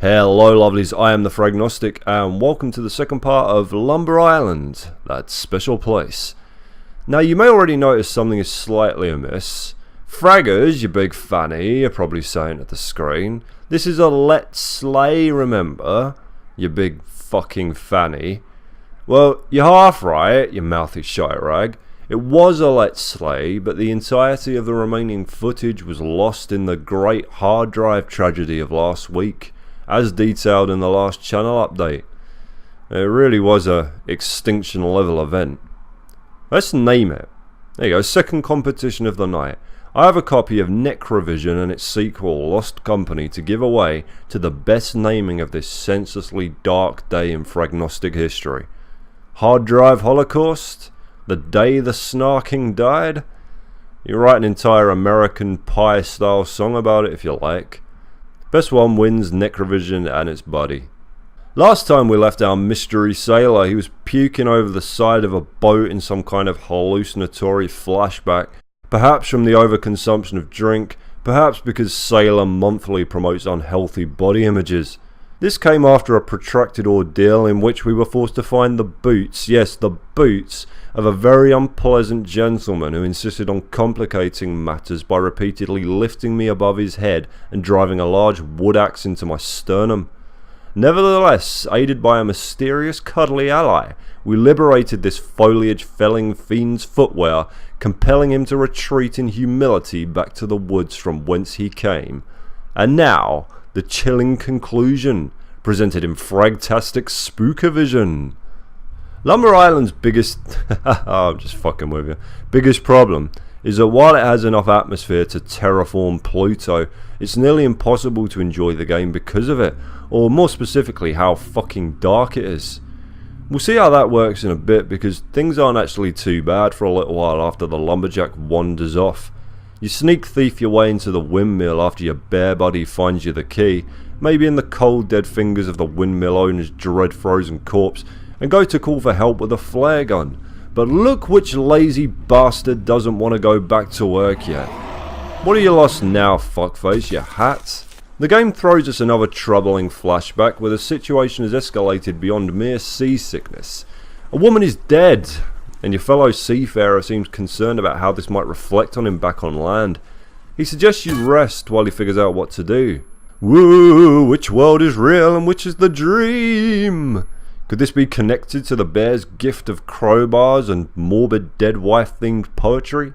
Hello lovelies, I am the Fragnostic and welcome to the second part of Lumber Island, that special place. Now you may already notice something is slightly amiss. Fraggers, you big fanny, you're probably saying at the screen. This is a let's slay, remember? You big fucking fanny. Well, you're half right, you mouthy shite rag. It was a let's slay, but the entirety of the remaining footage was lost in the great hard drive tragedy of last week, as detailed in the last channel update. It really was a extinction level event. Let's name it. There you go, second competition of the night. I have a copy of Necrovision and its sequel, Lost Company, to give away to the best naming of this senselessly dark day in Fragnostic history. Hard Drive Holocaust? The Day the Snarking Died? You write an entire American Pie style song about it if you like. Best one wins Necrovision and its buddy. Last time we left our mystery sailor, he was puking over the side of a boat in some kind of hallucinatory flashback. Perhaps from the overconsumption of drink, perhaps because Sailor Monthly promotes unhealthy body images. This came after a protracted ordeal in which we were forced to find the boots, yes, the boots, of a very unpleasant gentleman who insisted on complicating matters by repeatedly lifting me above his head and driving a large wood axe into my sternum. Nevertheless, aided by a mysterious cuddly ally, we liberated this foliage-felling fiend's footwear, compelling him to retreat in humility back to the woods from whence he came. And now, the chilling conclusion, presented in Fragtastic Spookavision. Lumber Island's biggest I'm just fucking with you. Biggest problem is that while it has enough atmosphere to terraform Pluto, it's nearly impossible to enjoy the game because of it, or more specifically how fucking dark it is. We'll see how that works in a bit, because things aren't actually too bad for a little while after the lumberjack wanders off. You sneak thief your way into the windmill after your bare buddy finds you the key, maybe in the cold dead fingers of the windmill owner's dread frozen corpse, and go to call for help with a flare gun. But look which lazy bastard doesn't want to go back to work yet. What are you lost now, fuckface, you hat? The game throws us another troubling flashback where the situation has escalated beyond mere seasickness. A woman is dead, and your fellow seafarer seems concerned about how this might reflect on him back on land. He suggests you rest while he figures out what to do. Woo, which world is real and which is the dream? Could this be connected to the bear's gift of crowbars and morbid dead wife themed poetry?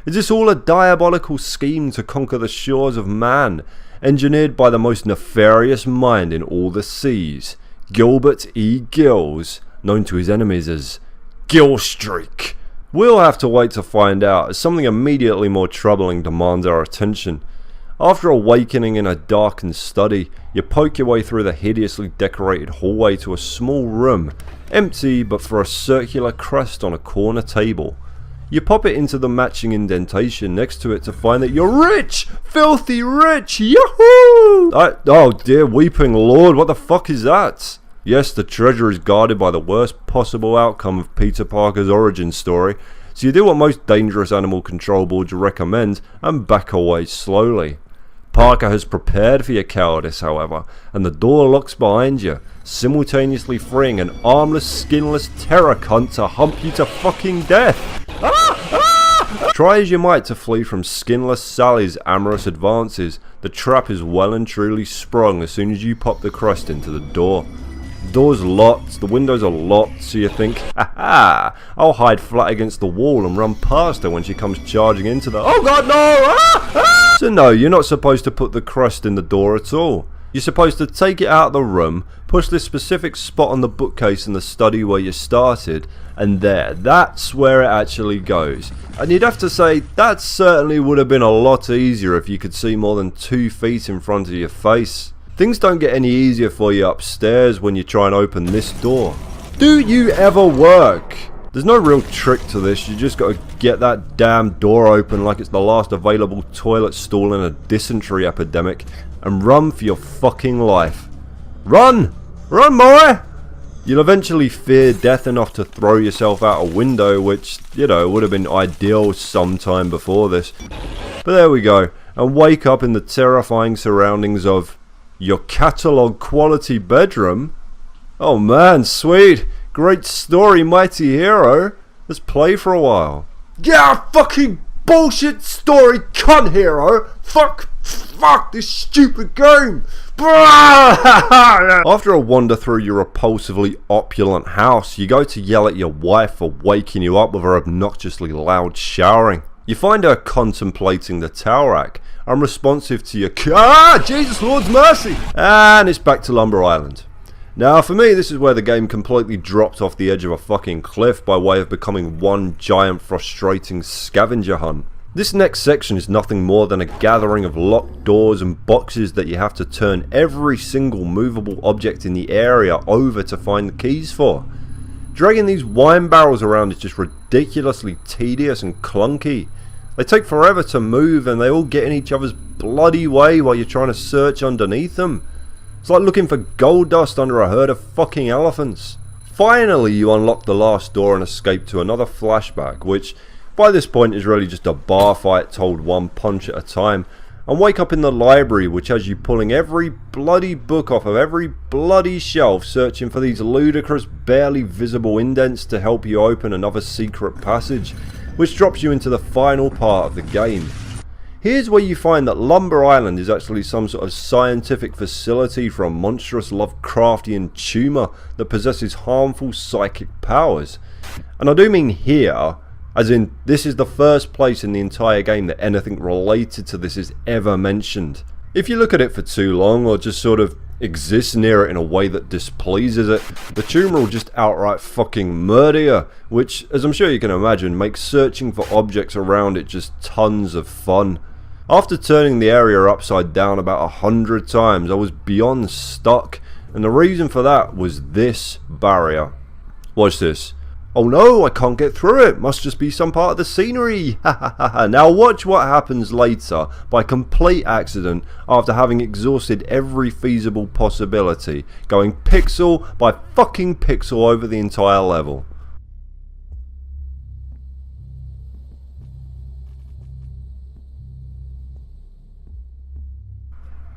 Is this all a diabolical scheme to conquer the shores of man, engineered by the most nefarious mind in all the seas, Gilbert E. Gills, known to his enemies as Gillstreak? We'll have to wait to find out, as something immediately more troubling demands our attention. After awakening in a darkened study, you poke your way through the hideously decorated hallway to a small room, empty but for a circular crest on a corner table. You pop it into the matching indentation next to it to find that you're rich! Filthy rich! Yahoo! Oh dear weeping lord, what the fuck is that? Yes, the treasure is guarded by the worst possible outcome of Peter Parker's origin story, so you do what most dangerous animal control boards recommend and back away slowly. Parker has prepared for your cowardice, however, and the door locks behind you, simultaneously freeing an armless, skinless terror cunt to hump you to fucking death. Try as you might to flee from skinless Sally's amorous advances, the trap is well and truly sprung as soon as you pop the crust into the door. The door's locked, the windows are locked, so you think, haha, I'll hide flat against the wall and run past her when she comes charging into the— oh god no! So no, you're not supposed to put the crust in the door at all. You're supposed to take it out of the room, push this specific spot on the bookcase in the study where you started, and that's where it actually goes. And you'd have to say that certainly would have been a lot easier if you could see more than 2 feet in front of your face. Things don't get any easier for you upstairs when you try and open this door. Do you ever work? There's no real trick to this, you just gotta get that damn door open like it's the last available toilet stall in a dysentery epidemic and run for your fucking life. Run! Run, boy! You'll eventually fear death enough to throw yourself out a window, which, you know, would have been ideal sometime before this. But there we go, and wake up in the terrifying surroundings of Your catalogue quality bedroom? Oh man, sweet. Great story, mighty hero. Let's play for a while. Yeah, fucking bullshit story, cunt hero. Fuck this stupid game. After a wander through your repulsively opulent house, you go to yell at your wife for waking you up with her obnoxiously loud showering. You find her contemplating the towel rack, unresponsive to your Jesus Lord's mercy! And it's back to Lumber Island. Now for me, this is where the game completely dropped off the edge of a fucking cliff by way of becoming one giant frustrating scavenger hunt. This next section is nothing more than a gathering of locked doors and boxes that you have to turn every single movable object in the area over to find the keys for. Dragging these wine barrels around is just ridiculously tedious and clunky. They take forever to move and they all get in each other's bloody way while you're trying to search underneath them. It's like looking for gold dust under a herd of fucking elephants. Finally you unlock the last door and escape to another flashback, which by this point is really just a bar fight told one punch at a time, and wake up in the library, which has you pulling every bloody book off of every bloody shelf, searching for these ludicrous barely visible indents to help you open another secret passage, which drops you into the final part of the game. Here's where you find that Lumber Island is actually some sort of scientific facility for a monstrous Lovecraftian tumour that possesses harmful psychic powers. And I do mean here, as in this is the first place in the entire game that anything related to this is ever mentioned. If you look at it for too long or just sort of exist near it in a way that displeases it, the tumour will just outright fucking murder you, which, as I'm sure you can imagine, makes searching for objects around it just tons of fun. After turning the area upside down about 100 times, I was beyond stuck, and the reason for that was this barrier. Watch this. Oh no, I can't get through it, must just be some part of the scenery. Now watch what happens later by complete accident after having exhausted every feasible possibility, going pixel by fucking pixel over the entire level.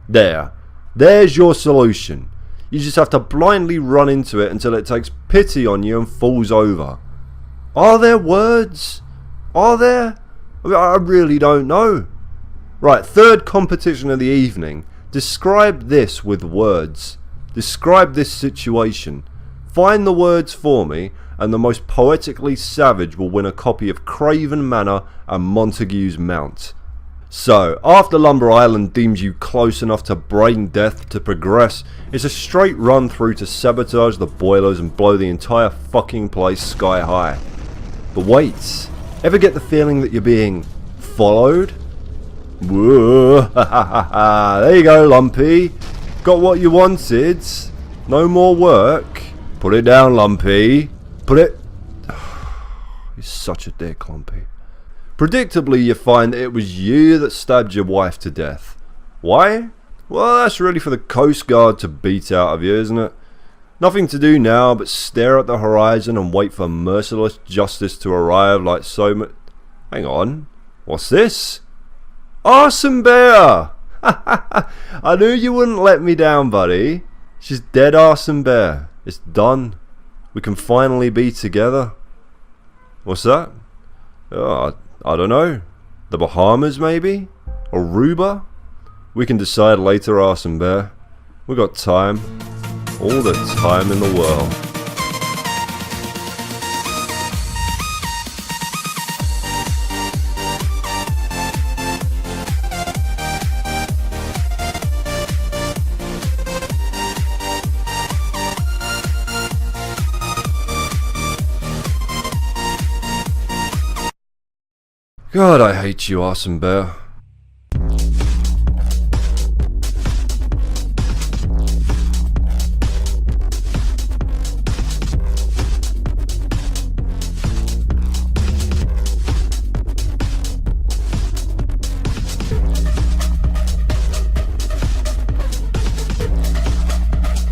There's your solution. You just have to blindly run into it until it takes pity on you and falls over. Are there words? Are there? I really don't know. Right, third competition of the evening. Describe this with words. Describe this situation. Find the words for me, and the most poetically savage will win a copy of Craven Manor and Montague's Mount. So, after Lumber Island deems you close enough to brain death to progress, it's a straight run through to sabotage the boilers and blow the entire fucking place sky high. But wait, ever get the feeling that you're being followed? Whoa, there you go, Lumpy. Got what you wanted. No more work. Put it down, Lumpy. Put it... You're such a dick, Lumpy. Predictably, you find that it was you that stabbed your wife to death. Why? Well, that's really for the Coast Guard to beat out of you, isn't it? Nothing to do now but stare at the horizon and wait for merciless justice to arrive like so much... Hang on. What's this? Arson Bear! I knew you wouldn't let me down, buddy. She's dead, Arson Bear. It's done. We can finally be together. What's that? Oh, I don't know. The Bahamas, maybe? Aruba? We can decide later, Arson Bear. We got time. All the time in the world. God, I hate you, Arson Bear.